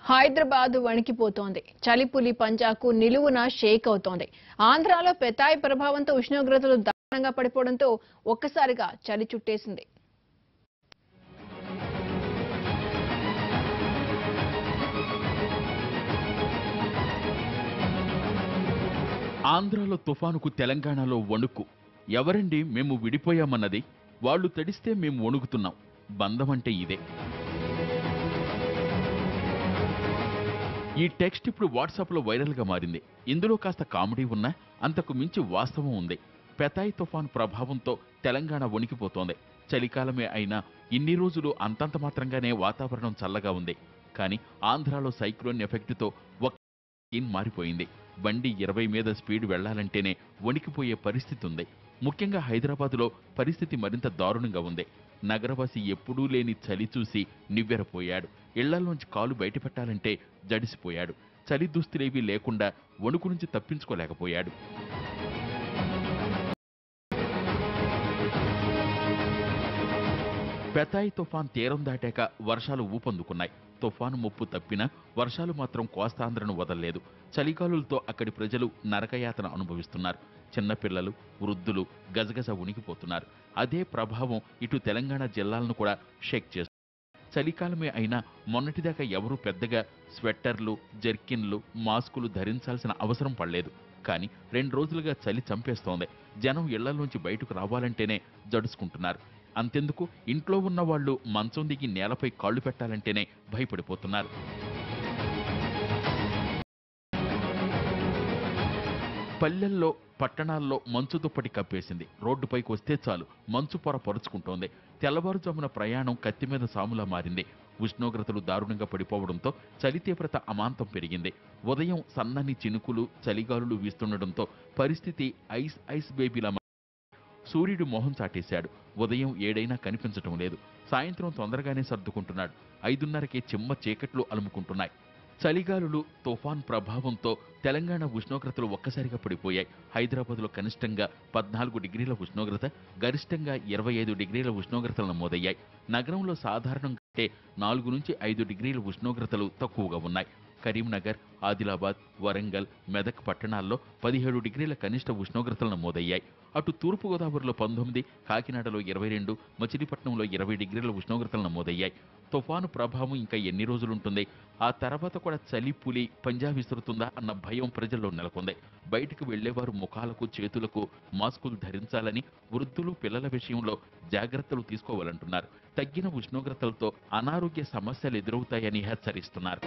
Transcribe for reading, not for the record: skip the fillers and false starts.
హైదరాబాద్ వణికిపోతోంది. చలిపులి పంజాకు నిలువున షేక్ అవుతోంది. ఆంధ్రాలో పెతాయి ప్రభావంతో ఉష్ణోగ్రతలు దారుణంగా పడిపోవడంతో ఒక్కసారిగా చలి చుట్టేసింది. ఆంధ్రాలో తుఫానుకు తెలంగాణలో వణుకు. ఎవరండి మేము విడిపోయామన్నది? వాళ్ళు తడిస్తే మేము వణుకుతున్నాం. బంధం అంటే ఇదే. ఈ టెక్స్ట్ ఇప్పుడు వాట్సాప్లో వైరల్గా మారింది. ఇందులో కాస్త కామెడీ ఉన్నా అంతకు మించి వాస్తవం ఉంది. పెతాయి తుఫాను ప్రభావంతో తెలంగాణ వణికిపోతోంది. చలికాలమే అయినా ఇన్ని రోజులు అంతంత మాత్రంగానే వాతావరణం చల్లగా ఉంది. కానీ ఆంధ్రాలో సైక్లోన్ ఎఫెక్ట్తో మారిపోయింది. బండి 20 మీద స్పీడ్ వెళ్లాలంటేనే వణికిపోయే పరిస్థితి ఉంది. ముఖ్యంగా హైదరాబాదులో పరిస్థితి మరింత దారుణంగా ఉంది. నగరవాసి ఎప్పుడూ లేని చలి చూసి నివ్వెరపోయాడు. ఇళ్లలోంచి కాలు బయటపెట్టాలంటే జడిసిపోయాడు. చలి దుస్తులేవీ లేకుండా వణుకు నుంచి తప్పించుకోలేకపోయాడు. పెతాయి తుఫాన్ తీరం దాటాక వర్షాలు ఊపందుకున్నాయి. తుఫాను ముప్పు తప్పినా వర్షాలు మాత్రం కోస్తాంధ్రను వదల్లేదు. చలిగాలులతో అక్కడి ప్రజలు నరకయాతన అనుభవిస్తున్నారు. చిన్నపిల్లలు, వృద్ధులు గజగజ ఉనికిపోతున్నారు. అదే ప్రభావం ఇటు తెలంగాణ జిల్లాలను కూడా షేక్ చేస్తుంది. చలికాలమే అయినా మొన్నటిదాకా ఎవరూ పెద్దగా స్వెట్టర్లు, జర్కిన్లు, మాస్కులు ధరించాల్సిన అవసరం పడలేదు. కానీ 2 రోజులుగా చలి చంపేస్తోంది. జనం ఇళ్లలోంచి బయటకు రావాలంటేనే జడుసుకుంటున్నారు. అంతెందుకు, ఇంట్లో ఉన్న వాళ్ళు మంచం దిగి నేలపై కాళ్లు పెట్టాలంటేనే భయపడిపోతున్నారు. పల్లెల్లో, పట్టణాల్లో మంచు దుప్పటి కప్పేసింది. రోడ్డుపైకి వస్తే చాలు మంచు పొర పరుచుకుంటోంది. తెల్లవారుజామున ప్రయాణం కత్తి మీద సాములా మారింది. ఉష్ణోగ్రతలు దారుణంగా పడిపోవడంతో చలి తీవ్రత అమాంతం పెరిగింది. ఉదయం సన్నని చినుకులు, చలిగాలులు వీస్తుండటంతో పరిస్థితి ఐస్ బేబీలా. సూర్యుడు మొహం చాటేశాడు. ఉదయం 7 కనిపించటం లేదు. సాయంత్రం తొందరగానే సర్దుకుంటున్నాడు. 5:30కే చిమ్మ చీకట్లు అలుముకుంటున్నాయి. చలిగాలులు, తుఫాన్ ప్రభావంతో తెలంగాణ ఉష్ణోగ్రతలు ఒక్కసారిగా పడిపోయాయి. హైదరాబాద్లో కనిష్టంగా 14 డిగ్రీల ఉష్ణోగ్రత, గరిష్టంగా 25 డిగ్రీల ఉష్ణోగ్రతలు నమోదయ్యాయి. నగరంలో సాధారణం కంటే 4 నుంచి 5 డిగ్రీల ఉష్ణోగ్రతలు తక్కువగా ఉన్నాయి. కరీంనగర్, ఆదిలాబాద్, వరంగల్, మెదక్ పట్టణాల్లో 17 డిగ్రీల కనిష్ట ఉష్ణోగ్రతలు నమోదయ్యాయి. అటు తూర్పుగోదావరిలో 19, కాకినాడలో 22, మచిలీపట్నంలో 20 డిగ్రీల ఉష్ణోగ్రతలు నమోదయ్యాయి. తుఫాను ప్రభావం ఇంకా ఎన్ని రోజులుంటుంది? ఆ తర్వాత కూడా చలి పులి పంజా విసురుతుందా అన్న భయం ప్రజల్లో నెలకొంది. బయటకు వెళ్లేవారు ముఖాలకు, చేతులకు మాస్కులు ధరించాలని, వృద్ధులు, పిల్లల విషయంలో జాగ్రత్తలు తీసుకోవాలంటున్నారు. తగ్గిన ఉష్ణోగ్రతలతో అనారోగ్య సమస్యలు ఎదురవుతాయని హెచ్చరిస్తున్నారు.